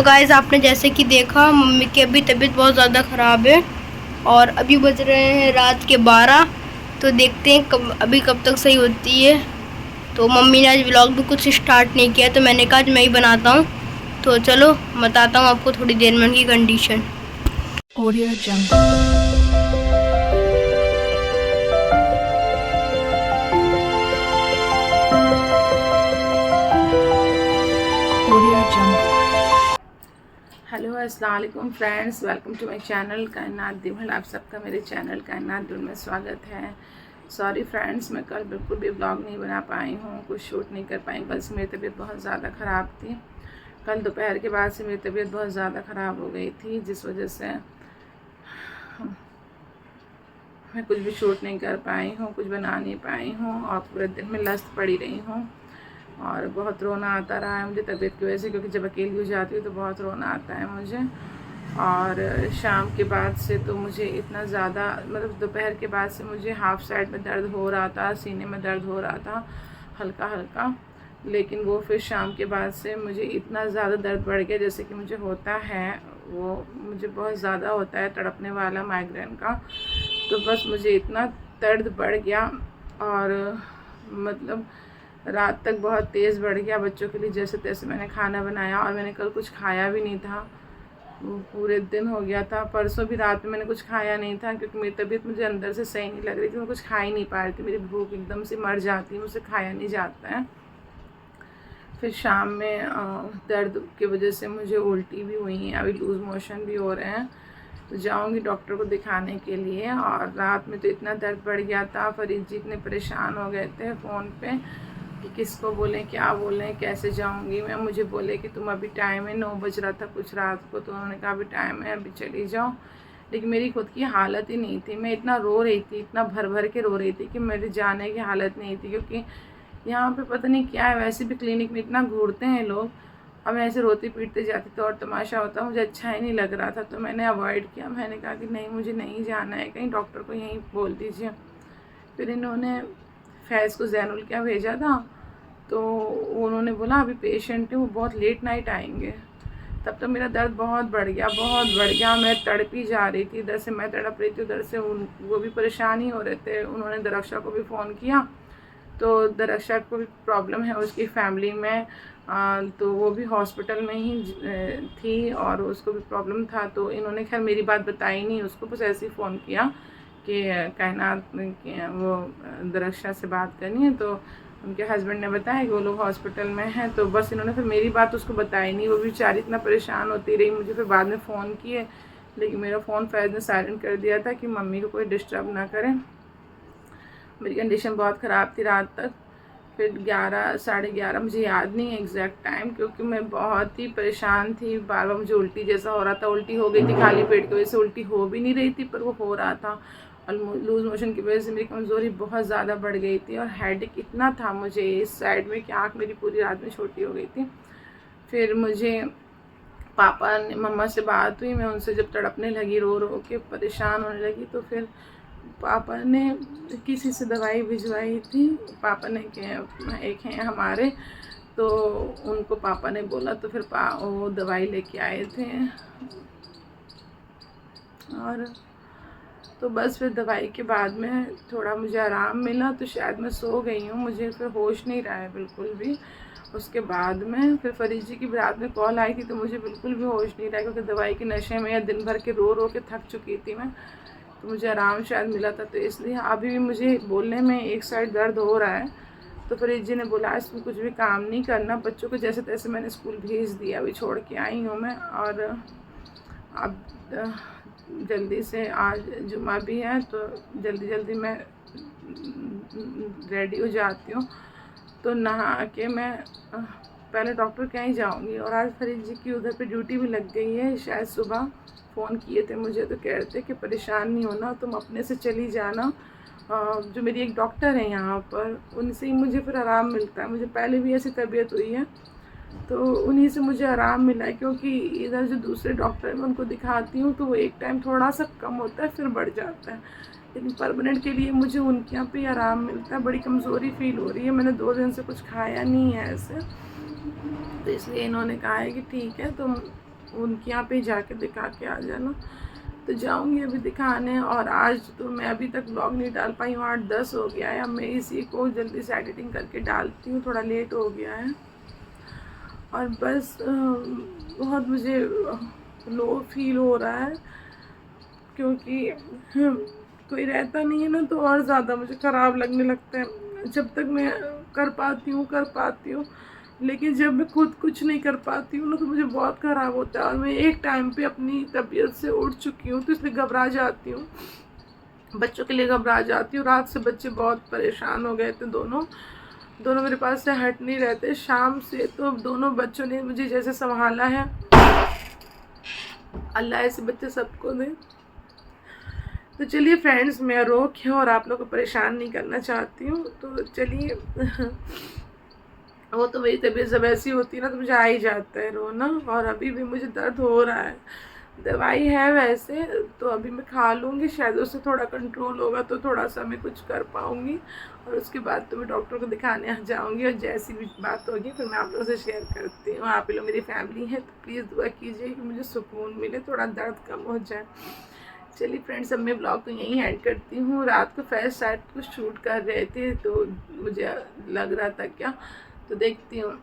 Guys आपने जैसे कि देखा मम्मी की अभी तबीयत बहुत ज़्यादा ख़राब है और अभी बज रहे हैं रात के 12। तो देखते हैं अभी कब तक सही होती है। तो मम्मी ने आज व्लॉग भी कुछ स्टार्ट नहीं किया तो मैंने कहा आज मैं ही बनाता हूँ। तो चलो बताता हूँ आपको थोड़ी देर में उनकी condition. Audio Jungle. Audio Jungle. Hello अस्सलाम वालेकुम friends, welcome to my channel Kainat Dil. आप सबका मेरे चैनल कायनात दिल में स्वागत है। सॉरी फ्रेंड्स, मैं कल बिल्कुल भी ब्लॉग नहीं बना पाई हूँ, कुछ शूट नहीं कर पाई। कल से मेरी तबीयत बहुत ज़्यादा ख़राब थी। कल दोपहर के बाद से मेरी तबीयत बहुत ज़्यादा ख़राब हो गई थी, जिस वजह से मैं कुछ भी शूट नहीं कर पाई हूँ, कुछ बना नहीं पाई हूँ और पूरे दिन में लस्त पड़ी रही हूँ। और बहुत रोना आता रहा है मुझे तबीयत की वजह से, क्योंकि जब अकेली हो जाती हूँ तो बहुत रोना आता है मुझे। और शाम के बाद से तो मुझे इतना ज़्यादा, मतलब दोपहर के बाद से मुझे हाफ साइड में दर्द हो रहा था, सीने में दर्द हो रहा था हल्का हल्का। लेकिन वो फिर शाम के बाद से मुझे इतना ज़्यादा दर्द बढ़ गया, जैसे कि मुझे होता है, वो मुझे बहुत ज़्यादा होता है तड़पने वाला माइग्रेन का। तो बस मुझे इतना दर्द बढ़ गया और मतलब रात तक बहुत तेज़ बढ़ गया। बच्चों के लिए जैसे तैसे मैंने खाना बनाया और मैंने कल कुछ खाया भी नहीं था, वो पूरे दिन हो गया था। परसों भी रात में मैंने कुछ खाया नहीं था, क्योंकि मेरी तबीयत मुझे अंदर से सही नहीं लग रही थी। मैं कुछ खा ही नहीं पा रही थी, मेरी भूख एकदम से मर जाती है, मुझसे खाया नहीं जाता है। फिर शाम में दर्द की वजह से मुझे उल्टी भी हुई है, अभी लूज़ मोशन भी हो रहे हैं। तो जाऊंगी डॉक्टर को दिखाने के लिए। और रात में तो इतना दर्द बढ़ गया था, फरीद जी इतने परेशान हो गए थे फ़ोन पे कि किसको बोलें, क्या बोलें, कैसे जाऊंगी मैं। मुझे बोले कि तुम अभी टाइम है, 9 बज रहा था कुछ रात को, तो उन्होंने कहा अभी टाइम है, अभी चली जाओ। लेकिन मेरी खुद की हालत ही नहीं थी, मैं इतना रो रही थी, इतना भर भर के रो रही थी कि मेरे जाने की हालत नहीं थी। क्योंकि यहाँ पे पता नहीं क्या है, वैसे भी क्लिनिक में इतना घूरते हैं लोग, और मैं ऐसे रोती पीटते जाती तो और तमाशा होता, मुझे अच्छा ही नहीं लग रहा था। तो मैंने अवॉइड किया, मैंने कहा कि नहीं मुझे नहीं जाना है कहीं, डॉक्टर को यहीं बोल दीजिए। फिर इन्होंने फैज़ को ज़ैनुल क्या भेजा था, तो उन्होंने बोला अभी पेशेंट है, वो बहुत लेट नाइट आएंगे। तब तो मेरा दर्द बहुत बढ़ गया, बहुत बढ़ गया। मैं तड़पी जा रही थी, इधर से मैं तड़प रही थी, उधर से वो भी परेशान ही हो रहे थे। उन्होंने दरक्षा को भी फ़ोन किया, तो दरक्षा को भी प्रॉब्लम है उसकी फैमिली में, तो वो भी हॉस्पिटल में ही थी और उसको भी प्रॉब्लम था। तो इन्होंने खैर मेरी बात बताई नहीं उसको, बस ऐसे ही फ़ोन किया कि कायनात वो दरक्षा से बात करनी है। तो उनके हस्बैंड ने बताया कि वो लोग हॉस्पिटल में हैं। तो बस इन्होंने फिर मेरी बात उसको बताई नहीं, वो बेचारी इतना परेशान होती रही। मुझे फिर बाद में फ़ोन किए, लेकिन मेरा फ़ोन फैज़ ने साइलेंट कर दिया था कि मम्मी को कोई डिस्टर्ब ना करें। मेरी कंडीशन बहुत ख़राब थी रात तक। फिर 11 साढ़े 11, मुझे याद नहीं है एग्जैक्ट टाइम, क्योंकि मैं बहुत ही परेशान थी। बार बार मुझे उल्टी जैसा हो रहा था, उल्टी हो गई थी खाली पेट की वजह से, उल्टी हो भी नहीं रही थी पर वो हो रहा था। और लूज़ मोशन की वजह से मेरी कमज़ोरी बहुत ज़्यादा बढ़ गई थी और हेडेक इतना था मुझे इस साइड में कि आँख मेरी पूरी रात में छोटी हो गई थी। फिर मुझे पापा ने, मम्मा से बात हुई, मैं उनसे जब तड़पने लगी, रो रो के परेशान होने लगी, तो फिर पापा ने किसी से दवाई भिजवाई थी। पापा ने एक हैं हमारे, तो उनको पापा ने बोला, तो फिर वो दवाई लेके आए थे। और तो बस फिर दवाई के बाद में थोड़ा मुझे आराम मिला, तो शायद मैं सो गई हूँ, मुझे फिर होश नहीं रहा है बिल्कुल भी। उसके बाद में फिर फरीद जी की रात में कॉल आई थी, तो मुझे बिल्कुल भी होश नहीं रहा, क्योंकि दवाई के नशे में या दिन भर के रो रो के थक चुकी थी मैं। तो मुझे आराम शायद मिला था, तो इसलिए अभी भी मुझे बोलने में एक साइड दर्द हो रहा है। तो फरीद जी ने बोला इसमें कुछ भी काम नहीं करना, बच्चों को जैसे तैसे मैंने स्कूल भेज दिया, अभी छोड़ के आई हूँ मैं। और अब जल्दी से आज जुमा भी है, तो जल्दी जल्दी मैं रेडी हो जाती हूँ। तो नहा के मैं पहले डॉक्टर के यहाँ ही जाऊँगी। और आज फरीद जी की उधर पे ड्यूटी भी लग गई है, शायद सुबह फ़ोन किए थे मुझे, तो कह रहे थे कि परेशान नहीं होना, तुम अपने से चली जाना। जो मेरी एक डॉक्टर है यहाँ पर, उनसे ही मुझे फिर आराम मिलता है। मुझे पहले भी ऐसी तबीयत हुई है, तो उन्हीं से मुझे आराम मिला है। क्योंकि इधर जो दूसरे डॉक्टर हैं मैं उनको दिखाती हूँ, तो वो एक टाइम थोड़ा सा कम होता है फिर बढ़ जाता है, लेकिन परमानेंट के लिए मुझे उनके यहाँ पे ही आराम मिलता है। बड़ी कमज़ोरी फील हो रही है, मैंने 2 दिन से कुछ खाया नहीं है ऐसे। तो इसलिए इन्होंने कहा है कि ठीक है तुम उनके यहाँ पे जाके दिखा के आ जाना। तो जाऊँगी अभी दिखाने। और आज तो मैं अभी तक ब्लॉग नहीं डाल पाई हूँ, 8-10 हो गया है। अब मैं इसी को जल्दी से एडिटिंग करके डालती हूँ, थोड़ा लेट हो गया है। और बस बहुत मुझे लो फील हो रहा है, क्योंकि कोई रहता नहीं है ना, तो और ज़्यादा मुझे ख़राब लगने लगता है। जब तक मैं कर पाती हूँ, लेकिन जब मैं खुद कुछ नहीं कर पाती हूँ ना, तो मुझे बहुत ख़राब होता है। और मैं एक टाइम पे अपनी तबीयत से उठ चुकी हूँ, तो इसलिए घबरा जाती हूँ, बच्चों के लिए घबरा जाती हूँ। रात से बच्चे बहुत परेशान हो गए थे, दोनों मेरे पास से हट नहीं रहते। शाम से तो दोनों बच्चों ने मुझे जैसे संभाला है, अल्लाह ऐसे बच्चे सबको दे। तो चलिए फ्रेंड्स, मैं रोक है और आप लोग को परेशान नहीं करना चाहती हूँ, तो चलिए। वो तो मेरी तबीयत जब ऐसी होती है ना, तो मुझे आ ही जाता है रोना। और अभी भी मुझे दर्द हो रहा है, दवाई है वैसे, तो अभी मैं खा लूँगी, शायद उससे थोड़ा कंट्रोल होगा, तो थोड़ा सा मैं कुछ कर पाऊँगी। और उसके बाद तो मैं डॉक्टर को दिखाने आ जाऊँगी, और जैसी भी बात होगी फिर मैं आप लोगों से शेयर करती हूँ। आप लोग मेरी फैमिली है, तो प्लीज़ दुआ कीजिए कि मुझे सुकून मिले, थोड़ा दर्द कम हो जाए। चलिए फ्रेंड्स, अब मैं ब्लॉग को यहीं एंड करती हूँ। रात को फर्स्ट साइड को शूट कर रहे थे, तो मुझे लग रहा था क्या, तो देखती हूँ।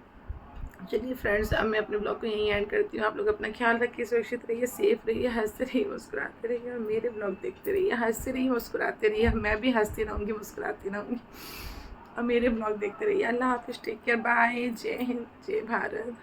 चलिए फ्रेंड्स, अब मैं अपने ब्लॉग को यहीं एंड करती हूँ। आप लोग अपना ख्याल रखिए, सुरक्षित रहिए, सेफ रहिए, हंसते रहिए, मुस्कुराते रहिए, और मेरे ब्लॉग देखते रहिए, हंसते रहिए, मुस्कुराते रहिए। मैं भी हंसती रहूँगी, मुस्कुराती रहूँगी, और मेरे ब्लॉग देखते रहिए। अल्लाह हाफिज़, टेक केयर, बाय, जय हिंद, जय भारत।